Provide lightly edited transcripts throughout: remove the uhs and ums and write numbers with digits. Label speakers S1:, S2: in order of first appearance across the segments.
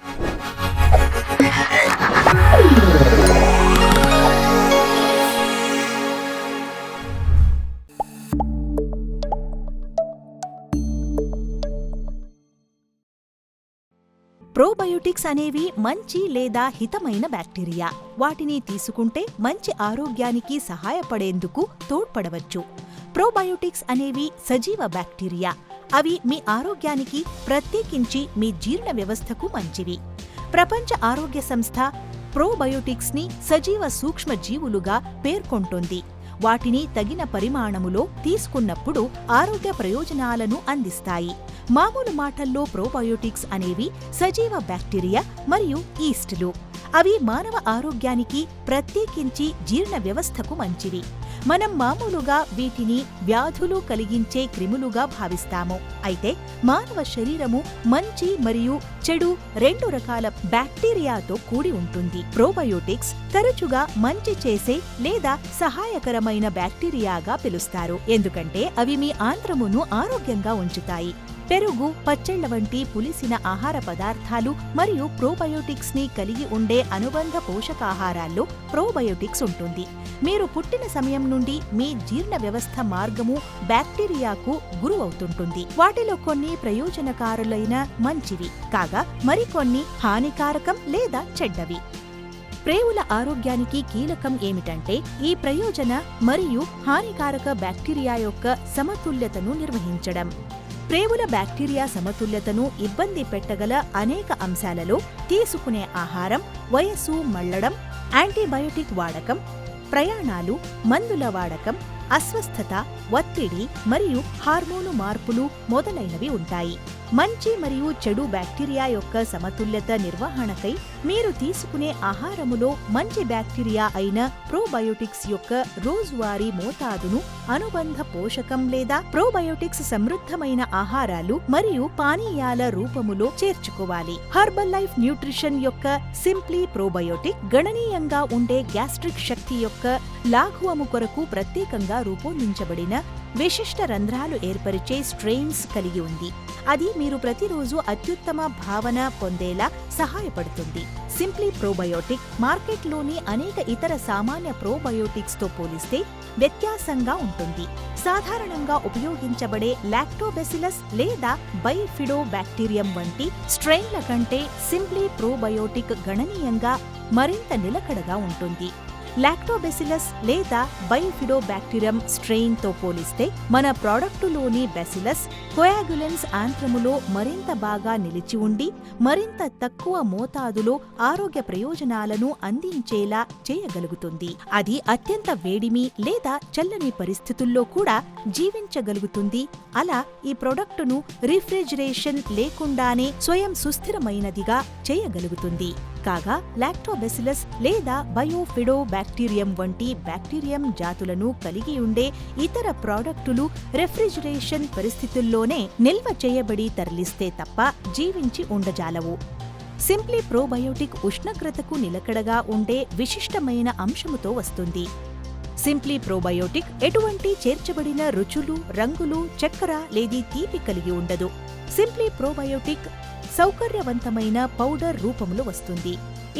S1: Probiotics అనేవి మంచి లేదా హితమైన బ్యాక్టీరియా. వాటిని తీసుకుంటే మంచి ఆరోగ్యానికి సహాయపడేందుకు తోడ్పడవచ్చు. ప్రోబయోటిక్స్ అనేవి సజీవ బ్యాక్టీరియా. అవి మీ ఆరోగ్యానికి, ప్రత్యేకించి మీ జీర్ణ వ్యవస్థకు మంచివి. ప్రపంచ ఆరోగ్య సంస్థ ప్రోబయోటిక్స్ని సజీవ సూక్ష్మజీవులుగా పేర్కొంటోంది. వాటిని తగిన పరిమాణములో తీసుకున్నప్పుడు ఆరోగ్య ప్రయోజనాలను అందిస్తాయి. మామూలు మాటల్లో ప్రోబయోటిక్స్ అనేవి సజీవ బ్యాక్టీరియా మరియు ఈస్టులు. అవి మానవ ఆరోగ్యానికి, ప్రత్యేకించి జీర్ణ వ్యవస్థకు మంచివి. మనం మామూలుగా వీటిని వ్యాధులు కలిగించే క్రిములుగా భావిస్తాము. అయితే మానవ శరీరము మంచి మరియు చెడు 2 రకాల బ్యాక్టీరియాతో కూడి ఉంటుంది. ప్రోబయోటిక్స్ తరచుగా మంచి చేసే లేదా సహాయకరమైన బ్యాక్టీరియాగా పిలుస్తారు, ఎందుకంటే అవి మీ ఆంత్రమును ఆరోగ్యంగా ఉంచుతాయి. పెరుగు, పచ్చళ్ల వంటి పులిసిన ఆహార పదార్థాలు మరియు ప్రోబయోటిక్స్ ని కలిగి ఉండే అనుబంధ పోషకాహారాల్లో ప్రోబయోటిక్స్ ఉంటుంది. మీరు పుట్టిన సమయం నుండి మీ జీర్ణ వ్యవస్థ మార్గము బ్యాక్టీరియాకు గురవుతుంటుంది. వాటిలో కొన్ని ప్రయోజనకారులైన మంచివి కాగా, మరికొన్ని హానికారకం లేదా చెడ్డవి. ప్రేవుల ఆరోగ్యానికి కీలకం ఏమిటంటే ఈ ప్రయోజన మరియు హానికారక బ్యాక్టీరియా యొక్క సమతుల్యతను నిర్వహించడం. ప్రేవుల బ్యాక్టీరియా సమతుల్యతను ఇబ్బంది పెట్టగల అనేక అంశాలలో తీసుకునే ఆహారం, వయస్సు మళ్లడం, యాంటీబయోటిక్ వాడకం, ప్రయాణాలు, మందుల వాడకం, అస్వస్థత, ఒత్తిడి మరియు హార్మోను మార్పులు మొదలైనవి ఉంటాయి. మంచి మరియు చెడు బ్యాక్టీరియా యొక్క సమతుల్యత నిర్వహణకై మీరు తీసుకునే ఆహారములో మంచి బ్యాక్టీరియా అయిన ప్రోబయోటిక్స్ యొక్క రోజువారీ మోతాదును అనుబంధ పోషకం లేదా ప్రోబయోటిక్స్ సమృద్ధమైన ఆహారాలు మరియు పానీయాల రూపములో చేర్చుకోవాలి. హెర్బల్ లైఫ్ న్యూట్రిషన్ యొక్క సింప్లీ ప్రోబయోటిక్ గణనీయంగా ఉండే గ్యాస్ట్రిక్ శక్తి యొక్క లాఘవము కొరకు ప్రత్యేకంగా రూపొందించబడిన విశిష్ట రంధ్రాలు ఏర్పరిచే స్ట్రెయిన్స్ కలిగి ఉంది. అది మీరు ప్రతిరోజు అత్యుత్తమ భావన పొందేలా సహాయపడుతుంది. సింప్లీ ప్రోబయోటిక్ మార్కెట్లోని అనేక ఇతర సామాన్య ప్రోబయోటిక్స్తో పోలిస్తే వ్యత్యాసంగా ఉంటుంది. సాధారణంగా ఉపయోగించబడే లాక్టోబెసిలస్ లేదా బైఫిడోబాక్టీరియం వంటి స్ట్రెయిన్ల కంటే సింప్లీ ప్రోబయోటిక్ గణనీయంగా మరింత నిలకడగా ఉంటుంది. లాక్టోబెసిలస్ లేదా బైఫిడోబాక్టీరియం స్ట్రెయిన్తో పోలిస్తే మన ప్రోడక్టులోని బెసిలస్ కోయాగులెన్స్ ఆంత్రములో మరింత బాగా నిలిచి ఉండి మరింత తక్కువ మోతాదులో ఆరోగ్య ప్రయోజనాలను అందించేలా చేయగలుగుతుంది. అది అత్యంత వేడిమి లేదా చల్లని పరిస్థితుల్లో కూడా జీవించగలుగుతుంది. అలా ఈ ప్రొడక్టును రిఫ్రిజిరేషన్ లేకుండానే స్వయం సుస్థిరమైనదిగా చేయగలుగుతుంది. కాగా లాక్టోబెసిలస్ లేదా బయోఫిడోబాక్టీరియం వంటి బ్యాక్టీరియం జాతులను కలిగి ఉండే ఇతర ప్రోడక్టులు రెఫ్రిజిరేషన్ పరిస్థితుల్లోనే నిల్వ చేయబడి తరలిస్తే తప్ప జీవించి ఉండజాలవు. సింప్లీ ప్రోబయోటిక్ ఉష్ణోగ్రతకు నిలకడగా ఉండే విశిష్టమైన అంశముతో వస్తుంది. సింప్లీ ప్రోబయోటిక్ ఎటువంటి చేర్చబడిన రుచులు, రంగులు, చక్కెర లేదా తీపి కలిగి ఉండదు. సింప్లీ ప్రోబయోటిక్ సౌకర్యవంతమైన పౌడర్ రూపంలో వస్తుంది.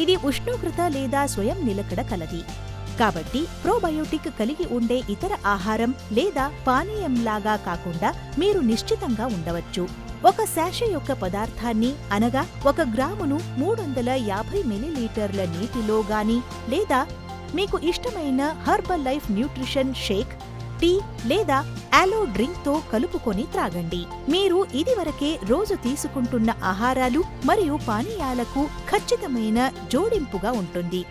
S1: ఇది ఉష్ణోగ్రత లేదా స్వయం నిలకడ కలది. కాబట్టి ప్రోబయోటిక్ కలిగి ఉండే ఇతర ఆహారం లేదా పానీయంలాగా కాకుండా మీరు నిశ్చితంగా ఉండవచ్చు. ఒక శాషే యొక్క పదార్థాన్ని అనగా 1 గ్రామును 350 మిల్లీలీటర్ల నీటిలో గాని లేదా మీకు ఇష్టమైన Herbalife nutrition shake, tea లేదా ఆలో డ్రింక్తో కలుపుకొని త్రాగండి. మీరు ఇదివరకే రోజు తీసుకుంటున్న ఆహారాలు మరియు పానీయాలకు ఖచ్చితమైన జోడింపుగా ఉంటుంది.